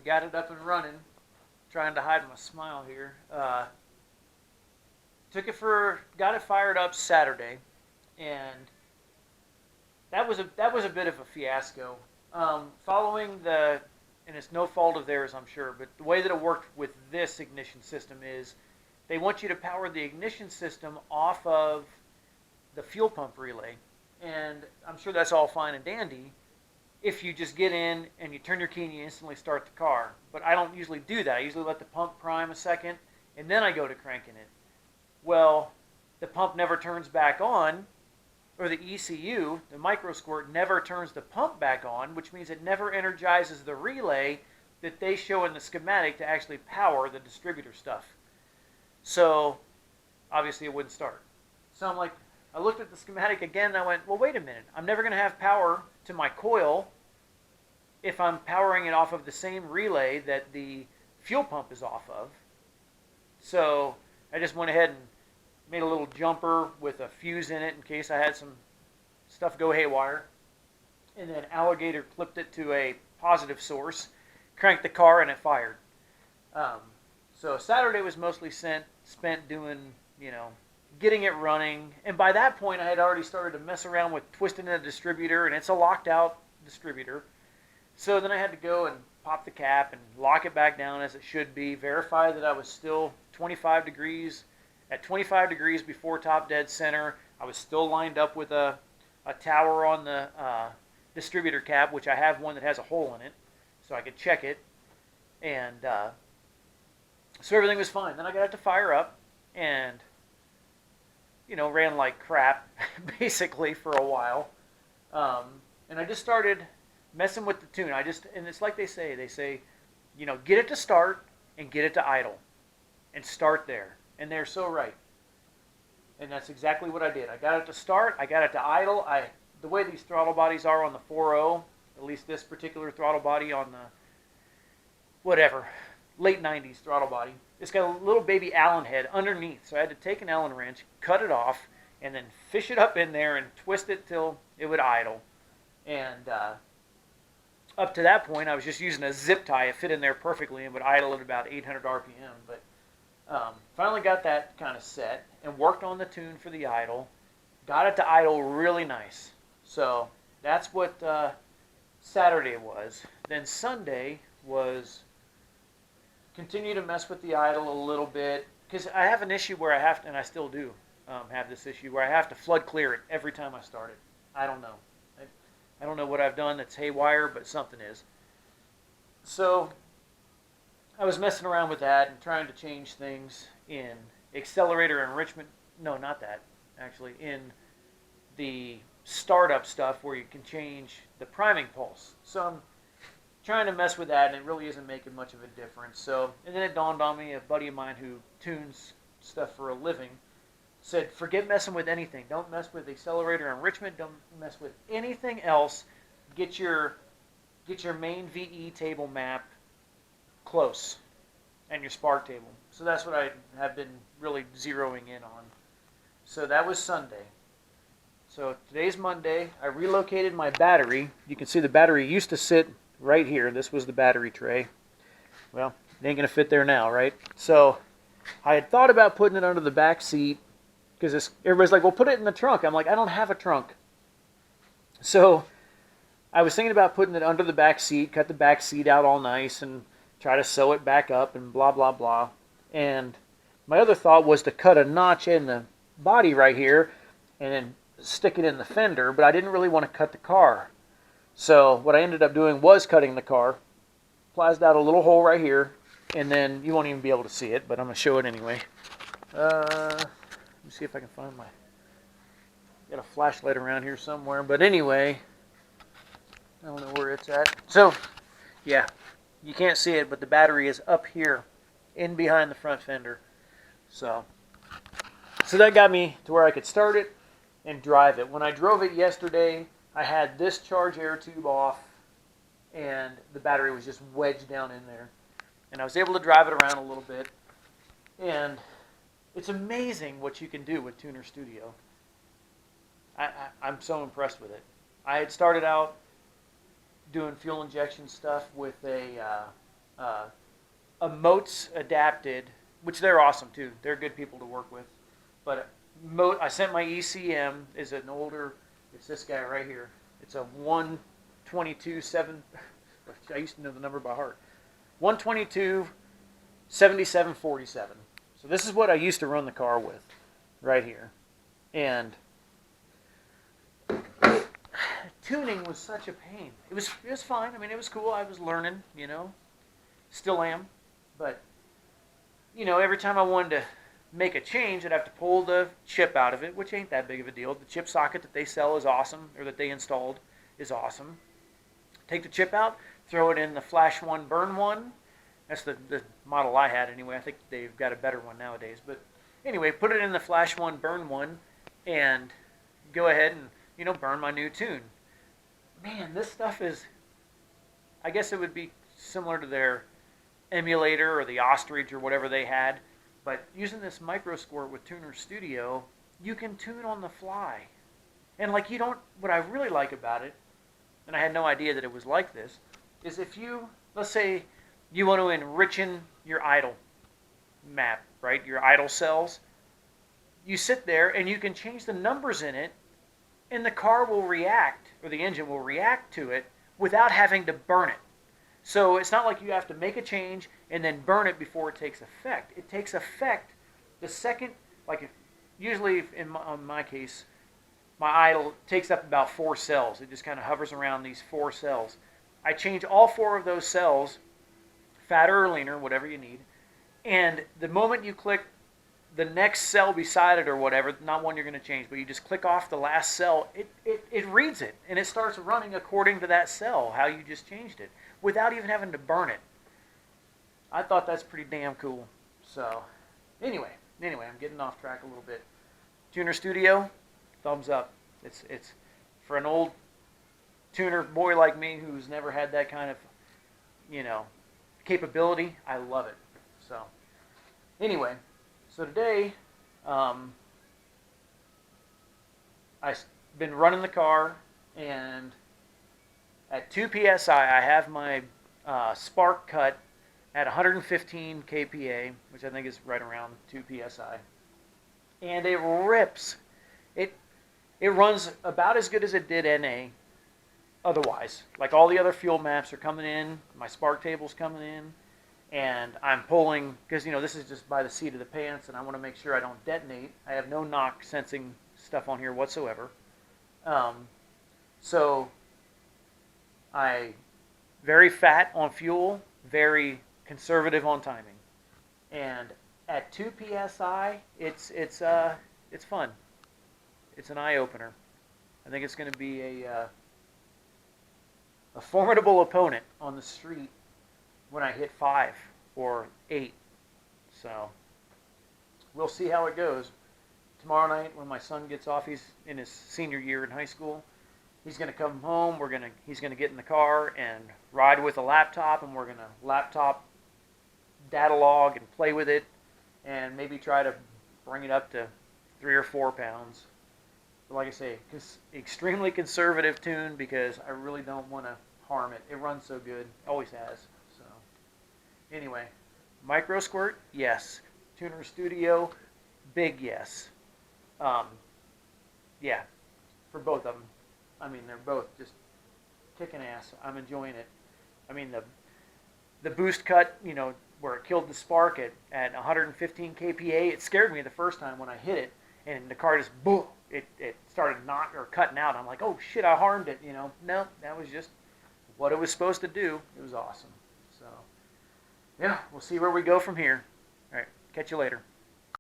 got it up and running. Trying to hide my smile here. Got it fired up Saturday, and that was a bit of a fiasco. Following and it's no fault of theirs, I'm sure, but the way that it worked with this ignition system is they want you to power the ignition system off of the fuel pump relay, and I'm sure that's all fine and dandy if you just get in and you turn your key and you instantly start the car. But I don't usually do that. I usually let the pump prime a second, and then I go to cranking it. Well, the pump never turns back on, or the ECU, the Microsquirt, never turns the pump back on, which means it never energizes the relay that they show in the schematic to actually power the distributor stuff. So, obviously it wouldn't start. So I'm like, I looked at the schematic again and I went, well, wait a minute. I'm never going to have power to my coil if I'm powering it off of the same relay that the fuel pump is off of. So I just went ahead and made a little jumper with a fuse in it in case I had some stuff go haywire. And then alligator clipped it to a positive source, cranked the car, and it fired. So Saturday was mostly spent doing, getting it running. And by that point, I had already started to mess around with twisting the distributor, and it's a locked out distributor. So then I had to go and pop the cap and lock it back down as it should be, verify that I was still 25 degrees. At 25 degrees before top dead center, I was still lined up with a tower on the distributor cap, which I have one that has a hole in it, so I could check it. And so everything was fine. Then I got it to fire up and, ran like crap, basically, for a while. And I just started messing with the tune. And it's like they say, get it to start and get it to idle and start there. And they're so right. And that's exactly what I did. I got it to start. I got it to idle. The way these throttle bodies are on the 4.0, at least this particular throttle body on the, late 90s throttle body, it's got a little baby Allen head underneath. So I had to take an Allen wrench, cut it off, and then fish it up in there and twist it till it would idle. And up to that point, I was just using a zip tie. It fit in there perfectly and would idle at about 800 RPM. But finally got that kind of set and worked on the tune for the idle. Got it to idle really nice. So that's what Saturday was. Then Sunday was continue to mess with the idle a little bit, because I have an issue where I have to, and I still do have this issue, where I have to flood clear it every time I start it. I don't know. I don't know what I've done that's haywire, but something is. So I was messing around with that and trying to change things in accelerator enrichment. No, not that. Actually, in the startup stuff where you can change the priming pulse. So I'm trying to mess with that, and it really isn't making much of a difference. So, and then it dawned on me, a buddy of mine who tunes stuff for a living said, forget messing with anything. Don't mess with accelerator enrichment. Don't mess with anything else. Get your main VE table map close and your spark table. So that's what I have been really zeroing in on. So that was Sunday. So today's Monday. I relocated my battery. You can see the battery used to sit right here. This was the battery tray. Well, it ain't going to fit there now, right? So I had thought about putting it under the back seat, because everybody's like, well, put it in the trunk. I'm like, I don't have a trunk. So I was thinking about putting it under the back seat, cut the back seat out all nice, and try to sew it back up and blah, blah, blah. And my other thought was to cut a notch in the body right here and then stick it in the fender, but I didn't really want to cut the car. So what I ended up doing was cutting the car, plased out a little hole right here, and then you won't even be able to see it, but I'm going to show it anyway. Let me see if I can find got a flashlight around here somewhere, but anyway, I don't know where it's at. So, yeah, you can't see it, but the battery is up here, in behind the front fender. So that got me to where I could start it and drive it. When I drove it yesterday, I had this charge air tube off, and the battery was just wedged down in there. And I was able to drive it around a little bit, and it's amazing what you can do with Tuner Studio. I'm so impressed with it. I had started out doing fuel injection stuff with a uh, a Moats adapted, which they're awesome too. They're good people to work with. But I sent my ECM is an older. It's this guy right here. It's a 122.7. I used to know the number by heart. 122.7747. So this is what I used to run the car with, right here, and tuning was such a pain. It was fine. I mean, it was cool. I was learning, still am, but every time I wanted to make a change, I'd have to pull the chip out of it, which ain't that big of a deal. The chip socket that they sell is awesome, or that they installed is awesome. Take the chip out, throw it in the Flash 1, Burn 1. That's the model I had anyway. I think they've got a better one nowadays. But anyway, put it in the Flash 1, Burn 1, and go ahead and, burn my new tune. Man, this stuff is, I guess it would be similar to their emulator or the ostrich or whatever they had. But using this Microsquirt with Tuner Studio, you can tune on the fly. And what I really like about it, and I had no idea that it was like this, is if you, let's say, you want to enrichen your idle map, right? Your idle cells. You sit there and you can change the numbers in it, and the car will react, or the engine will react to it without having to burn it. So it's not like you have to make a change and then burn it before it takes effect. It takes effect the second, usually in my case, my idle takes up about 4 cells. It just kind of hovers around these 4 cells. I change all 4 of those cells, fatter or leaner, whatever you need, and the moment you click the next cell beside it or whatever, not one you're going to change, but you just click off the last cell, it reads it, and it starts running according to that cell, how you just changed it, without even having to burn it. I thought that's pretty damn cool. So, anyway, I'm getting off track a little bit. Tuner Studio, thumbs up. It's for an old tuner boy like me who's never had that kind of, capability. I love it. So, anyway, today, I've been running the car, and at 2 psi, I have my spark cut at 115 kPa, which I think is right around 2 psi, and it rips. It runs about as good as it did NA. Otherwise, like all the other fuel maps are coming in, my spark table's coming in, and I'm pulling, because this is just by the seat of the pants, and I want to make sure I don't detonate. I have no knock sensing stuff on here whatsoever. So I very fat on fuel, very conservative on timing, and at 2 psi, it's fun. It's an eye opener. I think it's going to be a formidable opponent on the street when I hit 5 or 8. So we'll see how it goes. Tomorrow night when my son gets off, he's in his senior year in high school. He's going to come home. He's going to get in the car and ride with a laptop, and we're going to laptop data log and play with it, and maybe try to bring it up to 3 or 4 pounds. But like I say, extremely conservative tune because I really don't want to harm it. It runs so good, always has. So anyway, Microsquirt, yes. Tuner Studio, big yes. Yeah, for both of them. I mean, they're both just kicking ass. I'm enjoying it. I mean, the boost cut, where it killed the spark at 115 kPa, it scared me the first time when I hit it, and the car just boom. It started cutting out. I'm like, oh shit, I harmed it. No, that was just what it was supposed to do. It was awesome. So, yeah, we'll see where we go from here. All right, catch you later.